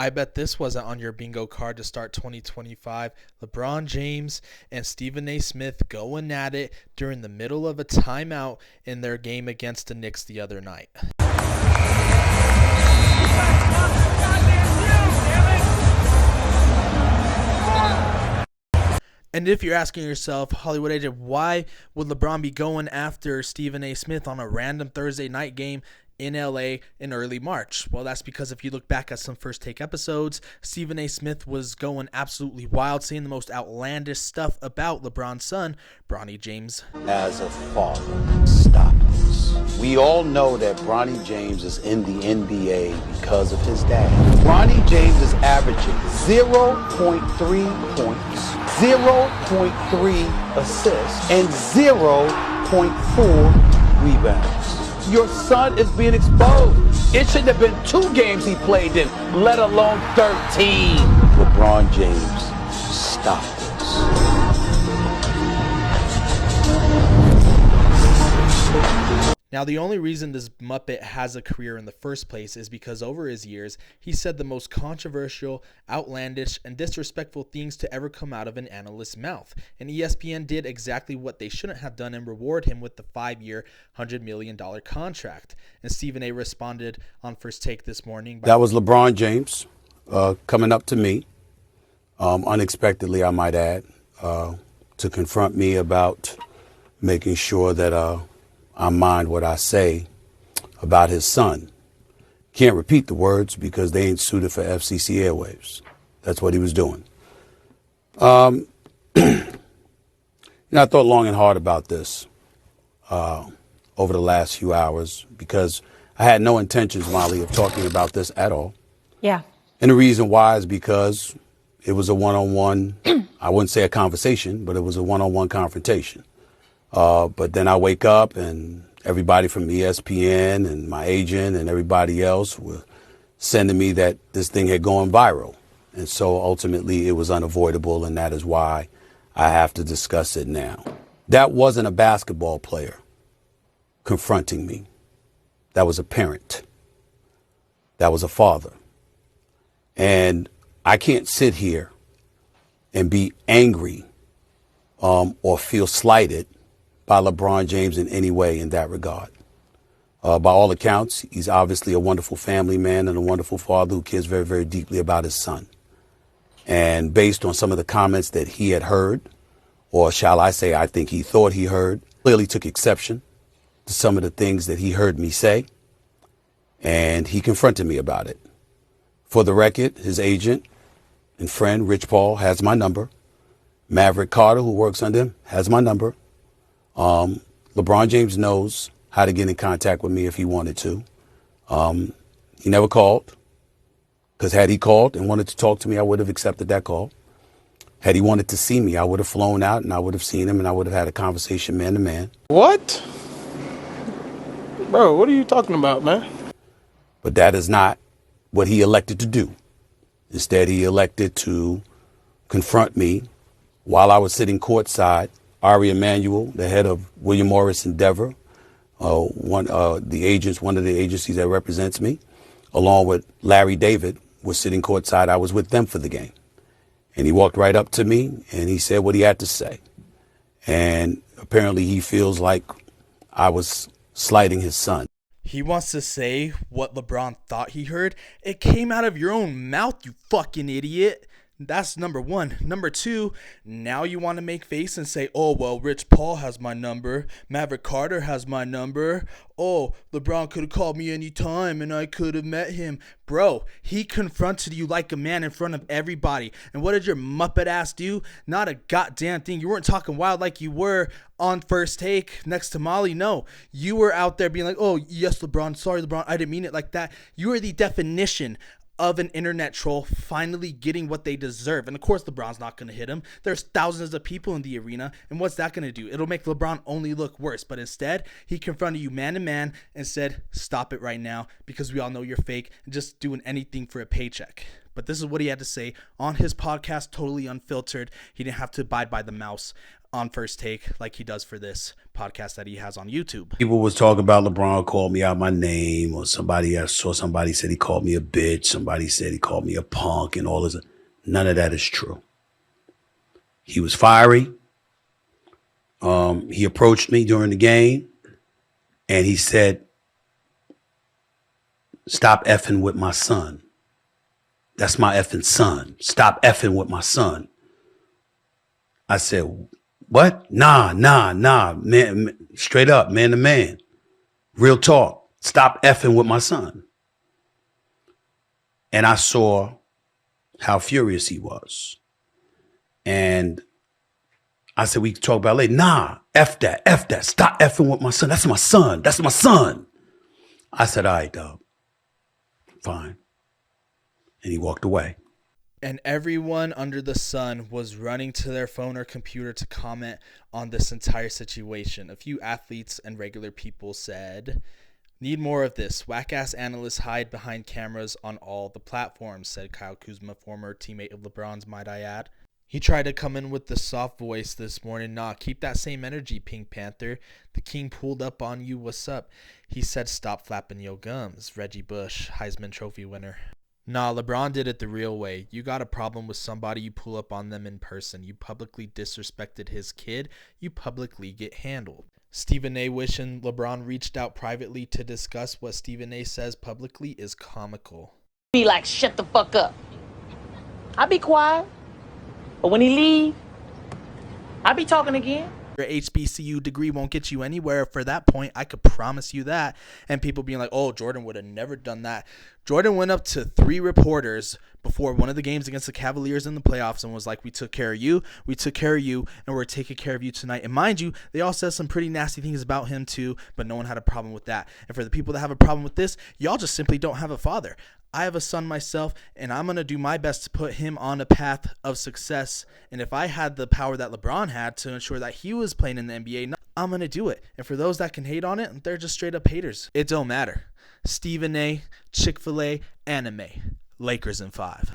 I bet this wasn't on your bingo card to start 2025. LeBron James and Stephen A. Smith going at it during the middle of a timeout in their game against the Knicks the other night. And if you're asking yourself, Hollywood Agent, why would LeBron be going after Stephen A. Smith on a random Thursday night game in LA in early March? Well, that's because if you look back at some First Take episodes, Stephen A. Smith was going absolutely wild, saying the most outlandish stuff about LeBron's son, Bronny James. As a father, stop this. We all know that Bronny James is in the NBA because of his dad. Bronny James is averaging 0.3 points, 0.3 assists, and 0.4 rebounds. Your son is being exposed. It shouldn't have been 2 games he played in, let alone 13. LeBron James, stop this. Now, the only reason this Muppet has a career in the first place is because over his years, he said the most controversial, outlandish, and disrespectful things to ever come out of an analyst's mouth. And ESPN did exactly what they shouldn't have done and reward him with the 5-year, $100 million contract. And Stephen A. responded on First Take this morning. That was LeBron James coming up to me, unexpectedly, I might add, to confront me about making sure that I mind what I say about his son. Can't repeat the words because they ain't suited for FCC airwaves. That's what he was doing. I thought long and hard about this over the last few hours because I had no intentions, Molly, of talking about this at all. Yeah. And the reason why is because it was a one-on-one, I wouldn't say a conversation, but it was a one-on-one confrontation. But then I wake up and everybody from ESPN and my agent and everybody else were sending me that this thing had gone viral. And so ultimately it was unavoidable, and that is why I have to discuss it now. That wasn't a basketball player confronting me. That was a parent. That was a father. And I can't sit here and be angry or feel slighted by LeBron James in any way in that regard. By all accounts, he's obviously a wonderful family man and a wonderful father who cares very, very deeply about his son. And based on some of the comments that he had heard, or shall I say, I think he thought he heard, clearly took exception to some of the things that he heard me say, and he confronted me about it. For the record, his agent and friend, Rich Paul, has my number. Maverick Carter, who works under him, has my number. LeBron James knows how to get in contact with me if he wanted to. He never called, because had he called and wanted to talk to me, I would have accepted that call. Had he wanted to see me, I would have flown out and I would have seen him and I would have had a conversation man to man. What? Bro, what are you talking about, man? But that is not what he elected to do. Instead, he elected to confront me while I was sitting courtside. Ari Emanuel, the head of William Morris Endeavor, one of the agencies that represents me, along with Larry David, was sitting courtside. I was with them for the game. And he walked right up to me and he said what he had to say. And apparently he feels like I was slighting his son. He wants to say what LeBron thought he heard. It came out of your own mouth, you fucking idiot. That's number one. Number two, now you want to make face and say, oh, well, Rich Paul has my number. Maverick Carter has my number. Oh, LeBron could have called me anytime and I could have met him. Bro, he confronted you like a man in front of everybody. And what did your Muppet ass do? Not a goddamn thing. You weren't talking wild like you were on First Take next to Molly. No, you were out there being like, oh, yes, LeBron. Sorry, LeBron. I didn't mean it like that. You are the definition of an internet troll finally getting what they deserve. And of course LeBron's not going to hit him. There's thousands of people in the arena, and what's that going to do? It'll make LeBron only look worse. But instead, he confronted you man to man and said, stop it right now, because we all know you're fake and just doing anything for a paycheck. But this is what he had to say on his podcast, totally unfiltered. He didn't have to abide by the mouse on First Take like he does for this podcast that he has on YouTube. People was talking about LeBron called me out my name, or somebody said he called me a bitch. Somebody said he called me a punk and all this. None of that is true. He was fiery. He approached me during the game and he said, "Stop effing with my son. That's my effing son. Stop effing with my son." I said, "What? Nah, man, straight up, man to man. Real talk. Stop effing with my son." And I saw how furious he was. And I said, "We can talk about it later." "Nah, F that. Stop effing with my son. That's my son. I said, "All right, dog. Fine." And he walked away. And everyone under the sun was running to their phone or computer to comment on this entire situation. A few athletes and regular people said, "Need more of this. Whack-ass analysts hide behind cameras on all the platforms," said Kyle Kuzma, former teammate of LeBron's, might I add. He tried to come in with the soft voice this morning. "Nah, keep that same energy, Pink Panther. The king pulled up on you. What's up?" He said, "Stop flapping your gums." Reggie Bush, Heisman Trophy winner. Nah, LeBron did it the real way. You got a problem with somebody, you pull up on them in person. You publicly disrespected his kid, you publicly get handled. Stephen A. wishing LeBron reached out privately to discuss what Stephen A. says publicly is comical. Be like, shut the fuck up. I be quiet, but when he leave, I be talking again. Your HBCU degree won't get you anywhere for that point. I could promise you that. And people being like, "Oh, Jordan would have never done that." Jordan went up to 3 reporters before one of the games against the Cavaliers in the playoffs and was like, "We took care of you, and we're taking care of you tonight." And mind you, they all said some pretty nasty things about him too, but no one had a problem with that. And for the people that have a problem with this, y'all just simply don't have a father. I have a son myself, and I'm going to do my best to put him on a path of success. And if I had the power that LeBron had to ensure that he was playing in the NBA, I'm going to do it. And for those that can hate on it, they're just straight up haters. It don't matter. Stephen A., Chick-fil-A, anime. Lakers in 5.